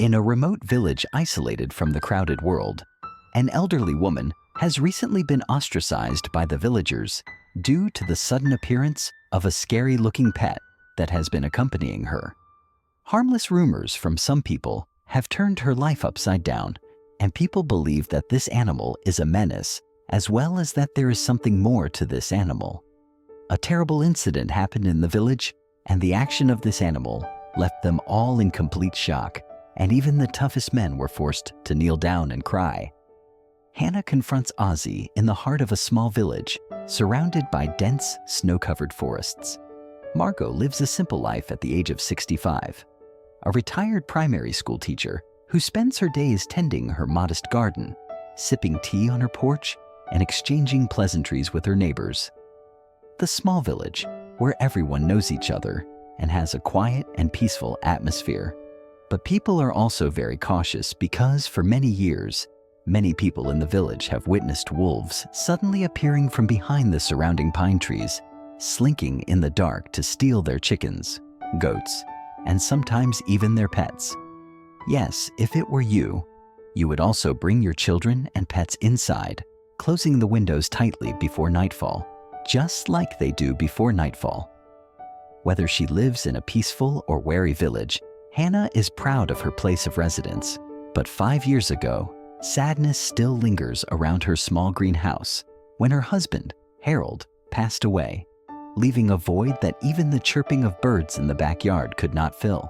In a remote village isolated from the crowded world, an elderly woman has recently been ostracized by the villagers due to the sudden appearance of a scary-looking pet that has been accompanying her. Harmless rumors from some people have turned her life upside down, and people believe that this animal is a menace, as well as that there is something more to this animal. A terrible incident happened in the village, and the action of this animal left them all in complete shock, and even the toughest men were forced to kneel down and cry. Hannah confronts Ozzy in the heart of a small village, surrounded by dense, snow-covered forests. Margot lives a simple life at the age of 65, a retired primary school teacher who spends her days tending her modest garden, sipping tea on her porch, and exchanging pleasantries with her neighbors. The small village, where everyone knows each other and has a quiet and peaceful atmosphere. But people are also very cautious because for many years, many people in the village have witnessed wolves suddenly appearing from behind the surrounding pine trees, slinking in the dark to steal their chickens, goats, and sometimes even their pets. Yes, if it were you, you would also bring your children and pets inside, closing the windows tightly before nightfall, just like they do before nightfall. Whether she lives in a peaceful or wary village, Hannah is proud of her place of residence. But 5 years ago, sadness still lingers around her small green house when her husband, Harold, passed away, leaving a void that even the chirping of birds in the backyard could not fill.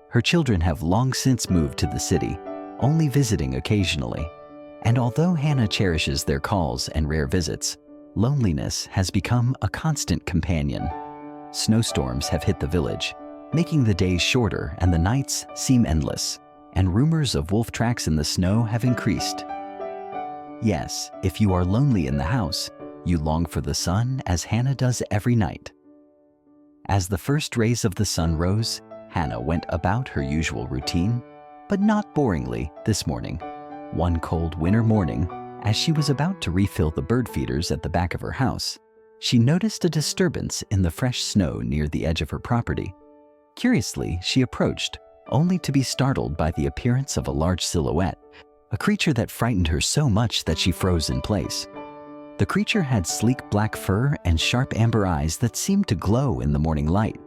Her children have long since moved to the city, only visiting occasionally. And although Hannah cherishes their calls and rare visits, loneliness has become a constant companion. Snowstorms have hit the village, making the days shorter and the nights seem endless, and rumors of wolf tracks in the snow have increased. Yes, if you are lonely in the house, you long for the sun as Hannah does every night. As the first rays of the sun rose, Hannah went about her usual routine, but not boringly this morning. One cold winter morning, as she was about to refill the bird feeders at the back of her house, she noticed a disturbance in the fresh snow near the edge of her property. Curiously, she approached, only to be startled by the appearance of a large silhouette, a creature that frightened her so much that she froze in place. The creature had sleek black fur and sharp amber eyes that seemed to glow in the morning light.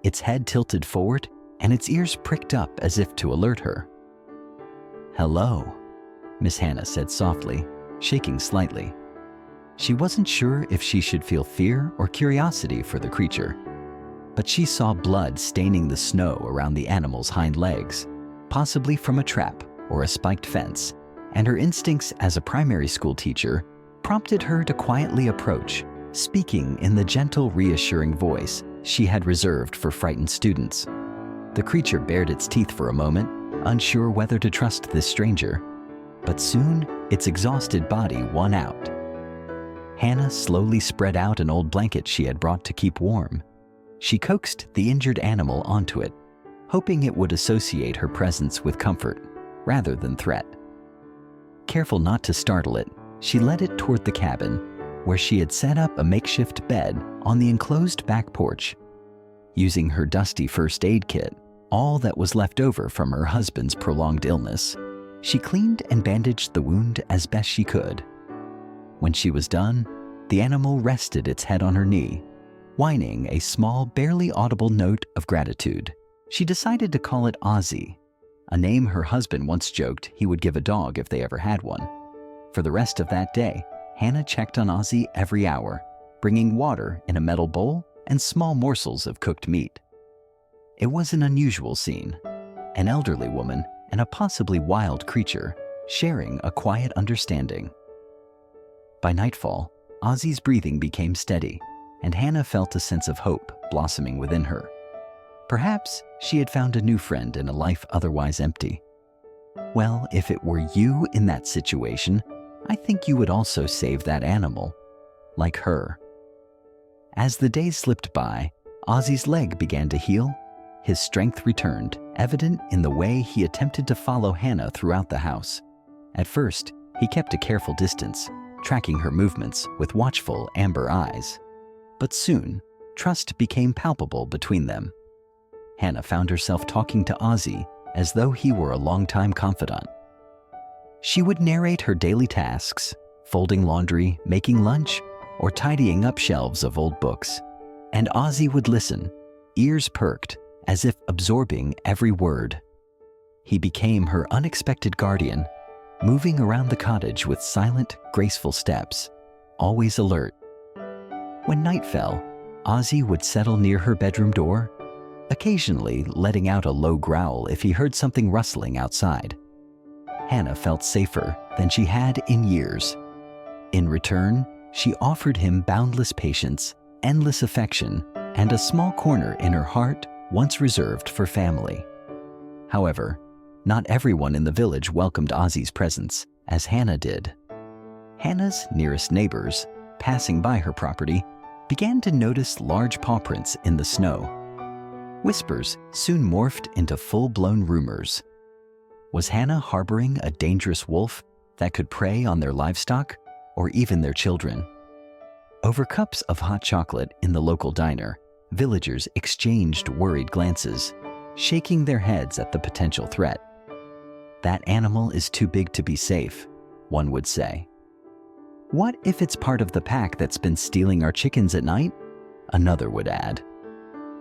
Its head tilted forward and its ears pricked up as if to alert her. "Hello," Miss Hannah said softly, shaking slightly. She wasn't sure if she should feel fear or curiosity for the creature, but she saw blood staining the snow around the animal's hind legs, possibly from a trap or a spiked fence, and her instincts as a primary school teacher prompted her to quietly approach, speaking in the gentle, reassuring voice she had reserved for frightened students. The creature bared its teeth for a moment, unsure whether to trust this stranger, but soon its exhausted body won out. Hannah slowly spread out an old blanket she had brought to keep warm. She coaxed the injured animal onto it, hoping it would associate her presence with comfort rather than threat. Careful not to startle it, she led it toward the cabin, where she had set up a makeshift bed on the enclosed back porch. Using her dusty first aid kit, all that was left over from her husband's prolonged illness, she cleaned and bandaged the wound as best she could. When she was done, the animal rested its head on her knee, whining a small, barely audible note of gratitude. She decided to call it Ozzy, a name her husband once joked he would give a dog if they ever had one. For the rest of that day, Hannah checked on Ozzy every hour, bringing water in a metal bowl and small morsels of cooked meat. It was an unusual scene, an elderly woman and a possibly wild creature sharing a quiet understanding. By nightfall, Ozzy's breathing became steady, and Hannah felt a sense of hope blossoming within her. Perhaps she had found a new friend in a life otherwise empty. Well, if it were you in that situation, I think you would also save that animal, like her. As the days slipped by, Ozzy's leg began to heal. His strength returned, evident in the way he attempted to follow Hannah throughout the house. At first, he kept a careful distance, tracking her movements with watchful amber eyes. But soon, trust became palpable between them. Hannah found herself talking to Ozzy as though he were a longtime confidant. She would narrate her daily tasks, folding laundry, making lunch, or tidying up shelves of old books, and Ozzy would listen, ears perked, as if absorbing every word. He became her unexpected guardian, moving around the cottage with silent, graceful steps, always alert. When night fell, Ozzy would settle near her bedroom door, occasionally letting out a low growl if he heard something rustling outside. Hannah felt safer than she had in years. In return, she offered him boundless patience, endless affection, and a small corner in her heart once reserved for family. However, not everyone in the village welcomed Ozzy's presence, as Hannah did. Hannah's nearest neighbors, passing by her property, began to notice large paw prints in the snow. Whispers soon morphed into full-blown rumors. Was Hannah harboring a dangerous wolf that could prey on their livestock or even their children? Over cups of hot chocolate in the local diner, villagers exchanged worried glances, shaking their heads at the potential threat. "That animal is too big to be safe," one would say. "What if it's part of the pack that's been stealing our chickens at night?" another would add.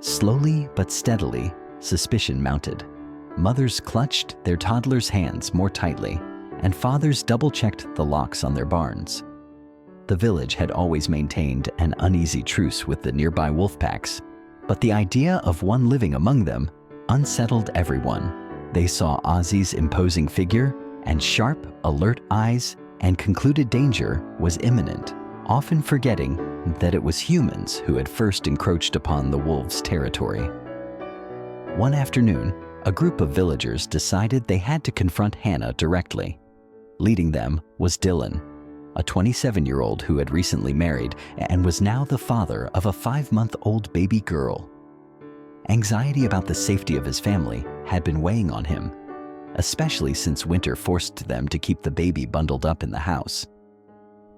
Slowly but steadily, suspicion mounted. Mothers clutched their toddlers' hands more tightly, and fathers double-checked the locks on their barns. The village had always maintained an uneasy truce with the nearby wolf packs, but the idea of one living among them unsettled everyone. They saw Ozzy's imposing figure and sharp, alert eyes and concluded danger was imminent, often forgetting that it was humans who had first encroached upon the wolves' territory. One afternoon, a group of villagers decided they had to confront Hannah directly. Leading them was Dylan, a 27-year-old who had recently married and was now the father of a 5-month-old baby girl. Anxiety about the safety of his family had been weighing on him, especially since winter forced them to keep the baby bundled up in the house.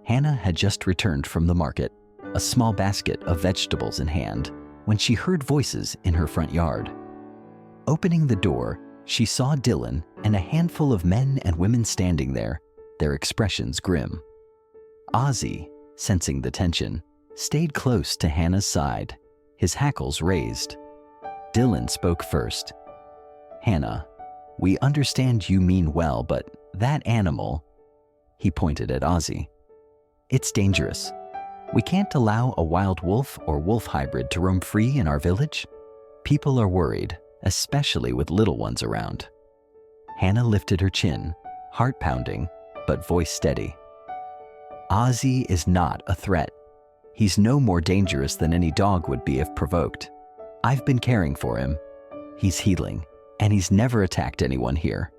Hannah had just returned from the market, a small basket of vegetables in hand, when she heard voices in her front yard. Opening the door, she saw Dylan and a handful of men and women standing there, their expressions grim. Ozzy, sensing the tension, stayed close to Hannah's side, his hackles raised. Dylan spoke first. "Hannah, we understand you mean well, but that animal," he pointed at Ozzy, "it's dangerous. We can't allow a wild wolf or wolf hybrid to roam free in our village. People are worried, especially with little ones around." Hannah lifted her chin, heart pounding, but voice steady. "Ozzy is not a threat. He's no more dangerous than any dog would be if provoked. I've been caring for him. He's healing, and he's never attacked anyone here."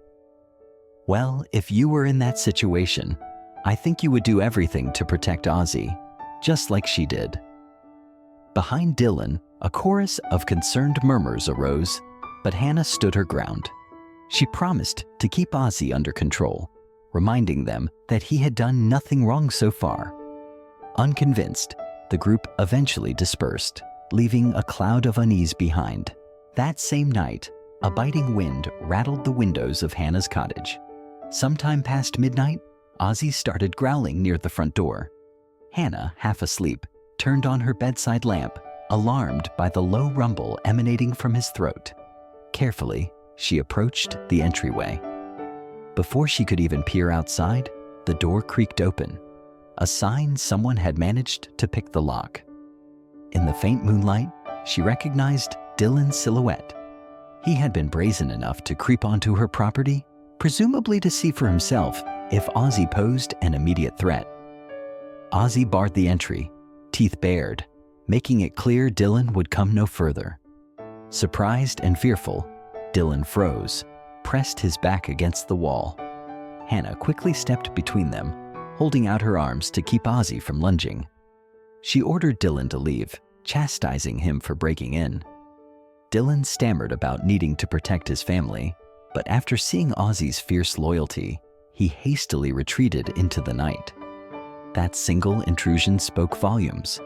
"Well, if you were in that situation, I think you would do everything to protect Ozzy, just like she did." Behind Dylan, a chorus of concerned murmurs arose, but Hannah stood her ground. She promised to keep Ozzy under control, reminding them that he had done nothing wrong so far. Unconvinced, the group eventually dispersed, leaving a cloud of unease behind. That same night, a biting wind rattled the windows of Hannah's cottage. Sometime past midnight, Ozzy started growling near the front door. Hannah, half asleep, turned on her bedside lamp, alarmed by the low rumble emanating from his throat. Carefully, she approached the entryway. Before she could even peer outside, the door creaked open, a sign someone had managed to pick the lock. In the faint moonlight, she recognized Dylan's silhouette. He had been brazen enough to creep onto her property, presumably to see for himself if Ozzy posed an immediate threat. Ozzy barred the entry, teeth bared, making it clear Dylan would come no further. Surprised and fearful, Dylan froze, pressed his back against the wall. Hannah quickly stepped between them, holding out her arms to keep Ozzy from lunging. She ordered Dylan to leave, chastising him for breaking in. Dylan stammered about needing to protect his family, but after seeing Ozzy's fierce loyalty, he hastily retreated into the night. That single intrusion spoke volumes.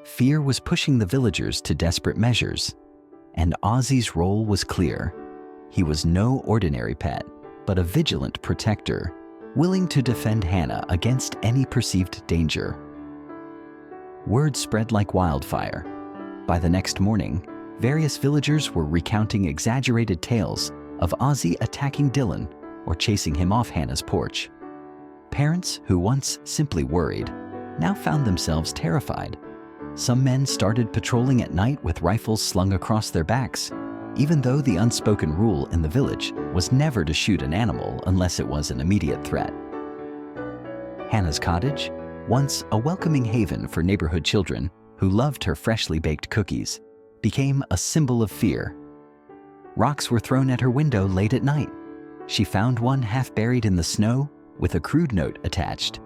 Fear was pushing the villagers to desperate measures, and Ozzy's role was clear. He was no ordinary pet, but a vigilant protector, willing to defend Hannah against any perceived danger. Word spread like wildfire. By the next morning, various villagers were recounting exaggerated tales of Ozzy attacking Dylan or chasing him off Hannah's porch. Parents who once simply worried now found themselves terrified. Some men started patrolling at night with rifles slung across their backs, even though the unspoken rule in the village was never to shoot an animal unless it was an immediate threat. Hannah's cottage, once a welcoming haven for neighborhood children who loved her freshly baked cookies, became a symbol of fear. Rocks were thrown at her window late at night. She found one half buried in the snow with a crude note attached: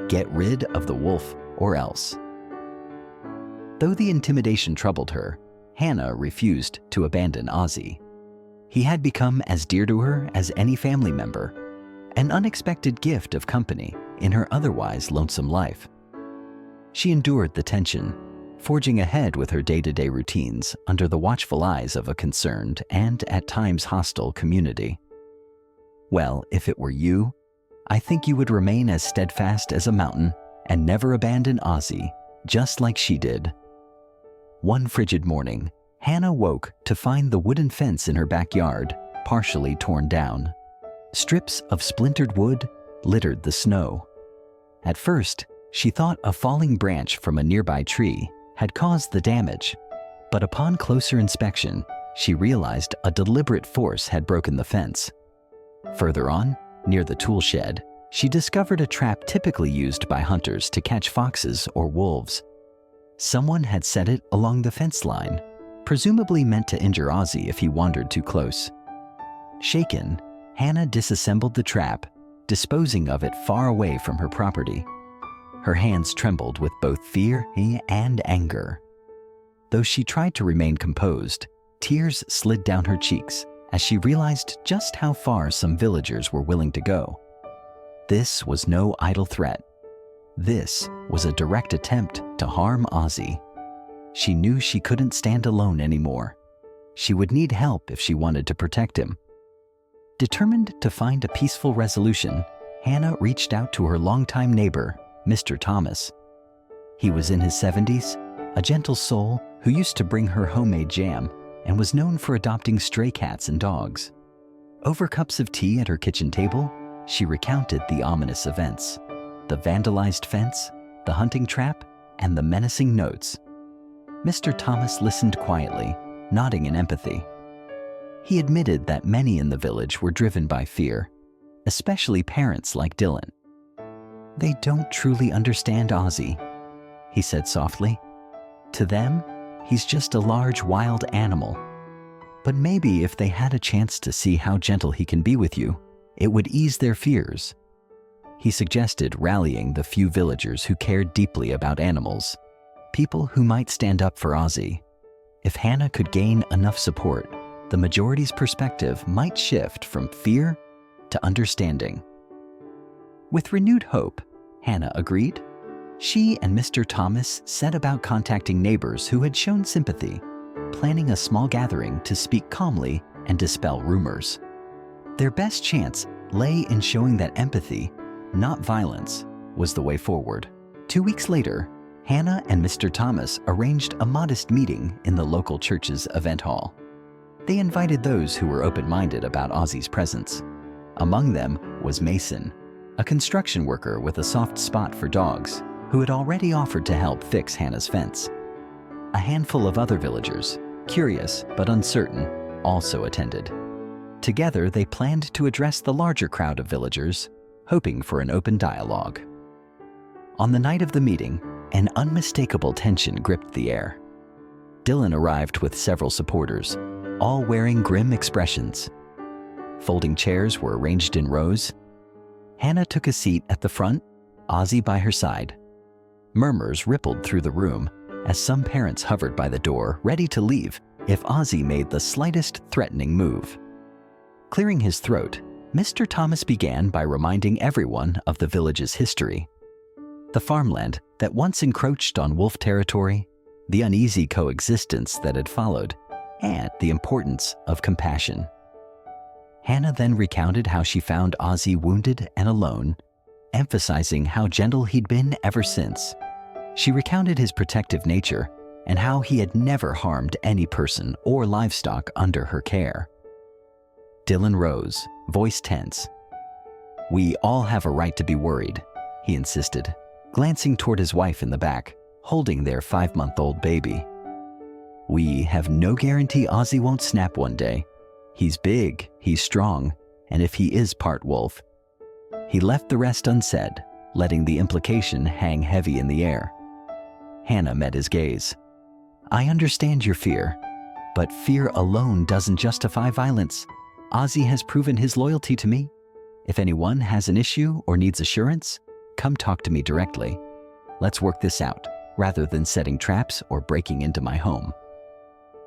"Get rid of the wolf or else." Though the intimidation troubled her, Hannah refused to abandon Ozzy. He had become as dear to her as any family member, an unexpected gift of company in her otherwise lonesome life. She endured the tension, forging ahead with her day-to-day routines under the watchful eyes of a concerned and at times hostile community. Well, if it were you, I think you would remain as steadfast as a mountain and never abandon Ozzy, just like she did. One frigid morning, Hannah woke to find the wooden fence in her backyard partially torn down. Strips of splintered wood littered the snow. At first, she thought a falling branch from a nearby tree had caused the damage, but upon closer inspection, she realized a deliberate force had broken the fence. Further on, near the tool shed, she discovered a trap typically used by hunters to catch foxes or wolves. Someone had set it along the fence line, presumably meant to injure Ozzy if he wandered too close. Shaken, Hannah disassembled the trap, disposing of it far away from her property. Her hands trembled with both fear and anger. Though she tried to remain composed, tears slid down her cheeks as she realized just how far some villagers were willing to go. This was no idle threat. This was a direct attempt to harm Ozzy. She knew she couldn't stand alone anymore. She would need help if she wanted to protect him. Determined to find a peaceful resolution, Hannah reached out to her longtime neighbor, Mr. Thomas. He was in his 70s, a gentle soul who used to bring her homemade jam and was known for adopting stray cats and dogs. Over cups of tea at her kitchen table, she recounted the ominous events: the vandalized fence, the hunting trap, and the menacing notes. Mr. Thomas listened quietly, nodding in empathy. He admitted that many in the village were driven by fear, especially parents like Dylan. "They don't truly understand Ozzy," he said softly. "To them, he's just a large wild animal. But maybe if they had a chance to see how gentle he can be with you, it would ease their fears." He suggested rallying the few villagers who cared deeply about animals, people who might stand up for Ozzy. If Hannah could gain enough support, the majority's perspective might shift from fear to understanding. With renewed hope, Hannah agreed. She and Mr. Thomas set about contacting neighbors who had shown sympathy, planning a small gathering to speak calmly and dispel rumors. Their best chance lay in showing that empathy, not violence, was the way forward. 2 weeks later, Hannah and Mr. Thomas arranged a modest meeting in the local church's event hall. They invited those who were open-minded about Ozzy's presence. Among them was Mason, a construction worker with a soft spot for dogs, who had already offered to help fix Hannah's fence. A handful of other villagers, curious but uncertain, also attended. Together, they planned to address the larger crowd of villagers, hoping for an open dialogue. On the night of the meeting, an unmistakable tension gripped the air. Dylan arrived with several supporters, all wearing grim expressions. Folding chairs were arranged in rows. Hannah took a seat at the front, Ozzy by her side. Murmurs rippled through the room as some parents hovered by the door, ready to leave if Ozzy made the slightest threatening move. Clearing his throat, Mr. Thomas began by reminding everyone of the village's history. The farmland that once encroached on wolf territory, the uneasy coexistence that had followed, and the importance of compassion. Hannah then recounted how she found Ozzy wounded and alone, emphasizing how gentle he'd been ever since. She recounted his protective nature and how he had never harmed any person or livestock under her care. Dylan rose, voice tense. "We all have a right to be worried," he insisted, glancing toward his wife in the back, holding their 5-month-old baby. "We have no guarantee Ozzy won't snap one day. He's big, he's strong, and if he is part wolf." He left the rest unsaid, letting the implication hang heavy in the air. Hannah met his gaze. "I understand your fear, but fear alone doesn't justify violence. Ozzy has proven his loyalty to me. If anyone has an issue or needs assurance, come talk to me directly. Let's work this out, rather than setting traps or breaking into my home."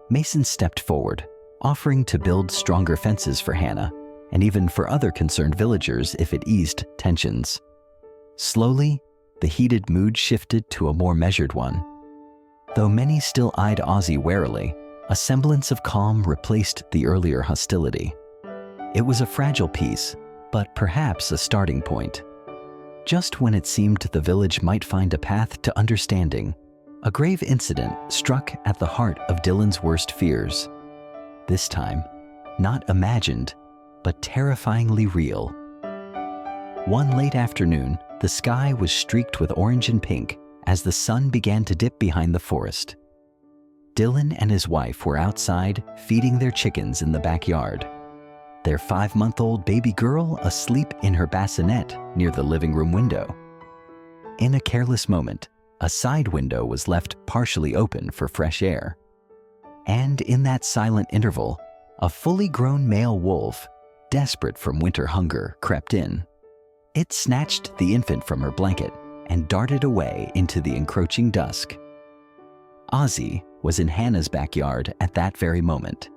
Mason stepped forward, offering to build stronger fences for Hannah, and even for other concerned villagers if it eased tensions. Slowly, the heated mood shifted to a more measured one. Though many still eyed Ozzy warily, a semblance of calm replaced the earlier hostility. It was a fragile peace, but perhaps a starting point. Just when it seemed the village might find a path to understanding, a grave incident struck at the heart of Dylan's worst fears. This time, not imagined, but terrifyingly real. One late afternoon, the sky was streaked with orange and pink as the sun began to dip behind the forest. Dylan and his wife were outside feeding their chickens in the backyard, their 5-month-old baby girl asleep in her bassinet near the living room window. In a careless moment, a side window was left partially open for fresh air. And in that silent interval, a fully grown male wolf, desperate from winter hunger, crept in. It snatched the infant from her blanket and darted away into the encroaching dusk. Ozzy was in Hannah's backyard at that very moment.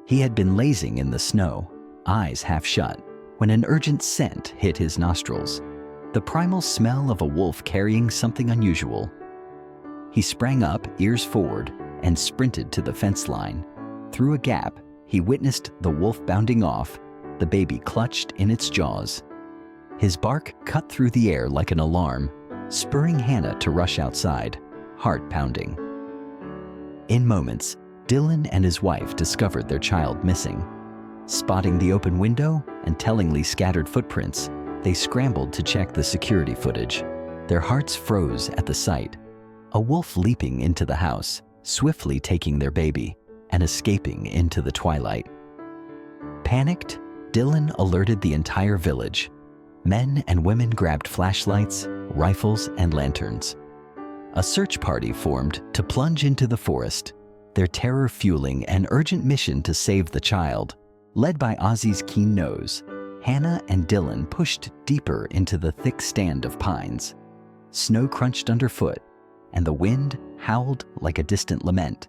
He had been lazing in the snow, eyes half shut, when an urgent scent hit his nostrils, the primal smell of a wolf carrying something unusual. He sprang up, ears forward, and sprinted to the fence line. Through a gap, he witnessed the wolf bounding off, the baby clutched in its jaws. His bark cut through the air like an alarm, spurring Hannah to rush outside, heart pounding. In moments, Dylan and his wife discovered their child missing. Spotting the open window and tellingly scattered footprints, they scrambled to check the security footage. Their hearts froze at the sight. A wolf leaping into the house, swiftly taking their baby and escaping into the twilight. Panicked, Dylan alerted the entire village. Men and women grabbed flashlights, rifles, and lanterns. A search party formed to plunge into the forest, their terror fueling an urgent mission to save the child. Led by Ozzy's keen nose, Hannah and Dylan pushed deeper into the thick stand of pines. Snow crunched underfoot, and the wind howled like a distant lament.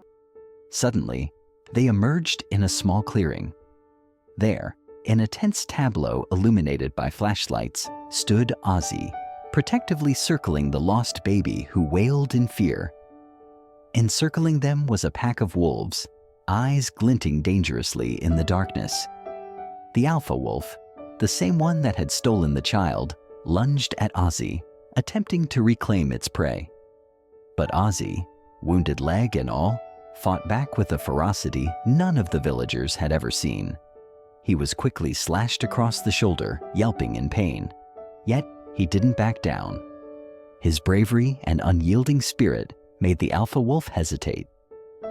Suddenly, they emerged in a small clearing. There, in a tense tableau illuminated by flashlights, stood Ozzy, protectively circling the lost baby who wailed in fear. Encircling them was a pack of wolves, eyes glinting dangerously in the darkness. The alpha wolf, the same one that had stolen the child, lunged at Ozzy, attempting to reclaim its prey. But Ozzy, wounded leg and all, fought back with a ferocity none of the villagers had ever seen. He was quickly slashed across the shoulder, yelping in pain. Yet he didn't back down. His bravery and unyielding spirit made the alpha wolf hesitate.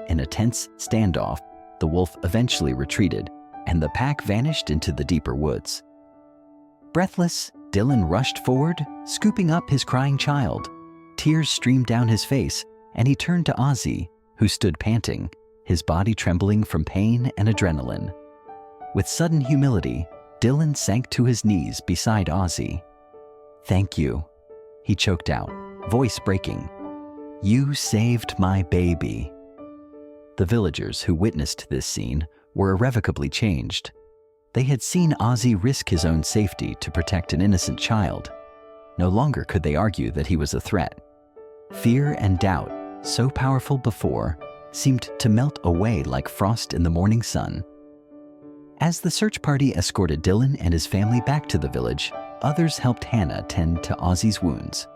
In a tense standoff, the wolf eventually retreated, and the pack vanished into the deeper woods. Breathless, Dylan rushed forward, scooping up his crying child. Tears streamed down his face, and he turned to Ozzy, who stood panting, his body trembling from pain and adrenaline. With sudden humility, Dylan sank to his knees beside Ozzy. "Thank you," he choked out, voice breaking. "You saved my baby." The villagers who witnessed this scene were irrevocably changed. They had seen Ozzy risk his own safety to protect an innocent child. No longer could they argue that he was a threat. Fear and doubt, so powerful before, seemed to melt away like frost in the morning sun. As the search party escorted Dylan and his family back to the village, others helped Hannah tend to Ozzy's wounds.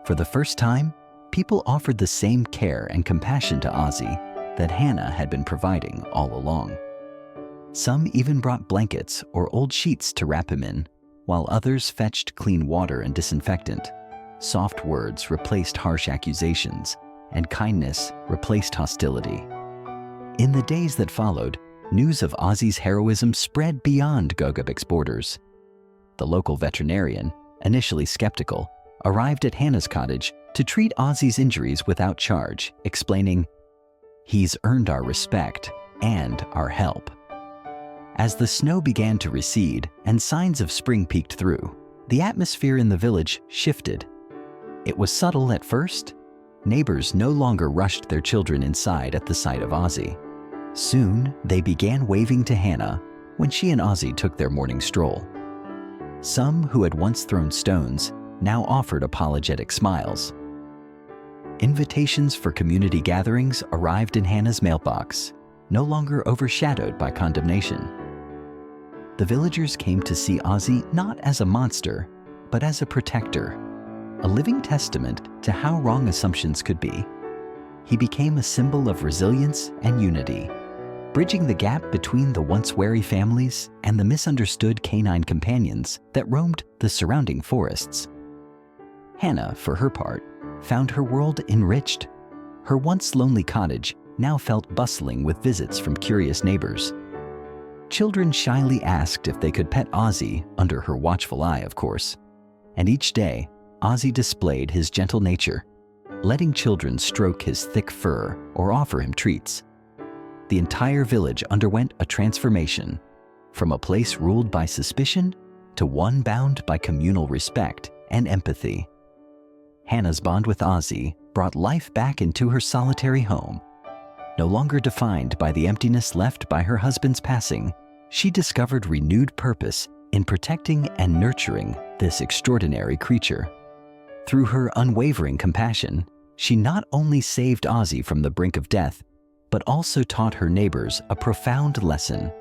For the first time, people offered the same care and compassion to Ozzy that Hannah had been providing all along. Some even brought blankets or old sheets to wrap him in, while others fetched clean water and disinfectant. Soft words replaced harsh accusations, and kindness replaced hostility. In the days that followed, news of Ozzy's heroism spread beyond Gogabik's borders. The local veterinarian, initially skeptical, arrived at Hannah's cottage to treat Ozzy's injuries without charge, explaining, "He's earned our respect and our help." As the snow began to recede and signs of spring peeked through, the atmosphere in the village shifted. It was subtle at first. Neighbors no longer rushed their children inside at the sight of Ozzy. Soon, they began waving to Hannah when she and Ozzy took their morning stroll. Some who had once thrown stones now offered apologetic smiles. Invitations for community gatherings arrived in Hannah's mailbox, no longer overshadowed by condemnation. The villagers came to see Ozzy not as a monster, but as a protector, a living testament to how wrong assumptions could be. He became a symbol of resilience and unity, bridging the gap between the once wary families and the misunderstood canine companions that roamed the surrounding forests. Hannah, for her part, found her world enriched. Her once lonely cottage now felt bustling with visits from curious neighbors. Children shyly asked if they could pet Ozzy, under her watchful eye, of course. And each day, Ozzy displayed his gentle nature, letting children stroke his thick fur or offer him treats. The entire village underwent a transformation, from a place ruled by suspicion to one bound by communal respect and empathy. Hannah's bond with Ozzy brought life back into her solitary home. No longer defined by the emptiness left by her husband's passing, she discovered renewed purpose in protecting and nurturing this extraordinary creature. Through her unwavering compassion, she not only saved Ozzy from the brink of death, but also taught her neighbors a profound lesson.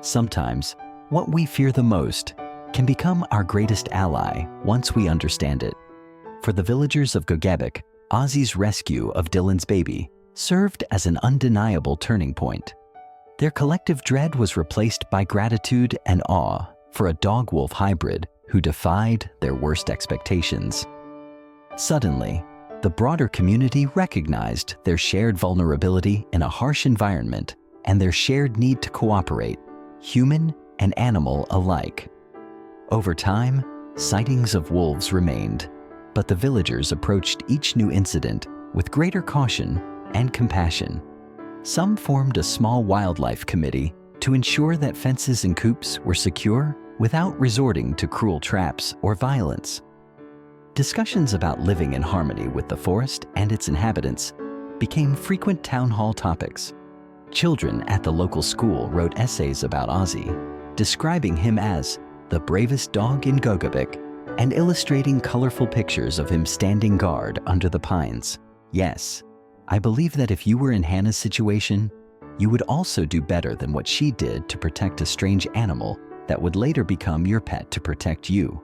Sometimes, what we fear the most can become our greatest ally once we understand it. For the villagers of Gogabik, Ozzy's rescue of Dylan's baby served as an undeniable turning point. Their collective dread was replaced by gratitude and awe for a dog-wolf hybrid who defied their worst expectations. Suddenly, the broader community recognized their shared vulnerability in a harsh environment and their shared need to cooperate, human and animal alike. Over time, sightings of wolves remained, but the villagers approached each new incident with greater caution and compassion. Some formed a small wildlife committee to ensure that fences and coops were secure without resorting to cruel traps or violence. Discussions about living in harmony with the forest and its inhabitants became frequent town hall topics. Children at the local school wrote essays about Ozzy, describing him as the bravest dog in Gogabik and illustrating colorful pictures of him standing guard under the pines. Yes, I believe that if you were in Hannah's situation, you would also do better than what she did to protect a strange animal that would later become your pet to protect you.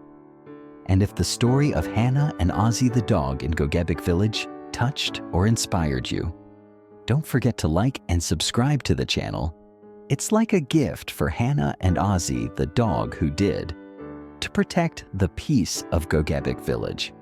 And if the story of Hannah and Ozzy the dog in Gogabik Village touched or inspired you, don't forget to like and subscribe to the channel. It's like a gift for Hannah and Ozzy the dog who did, to protect the peace of Gogabik Village.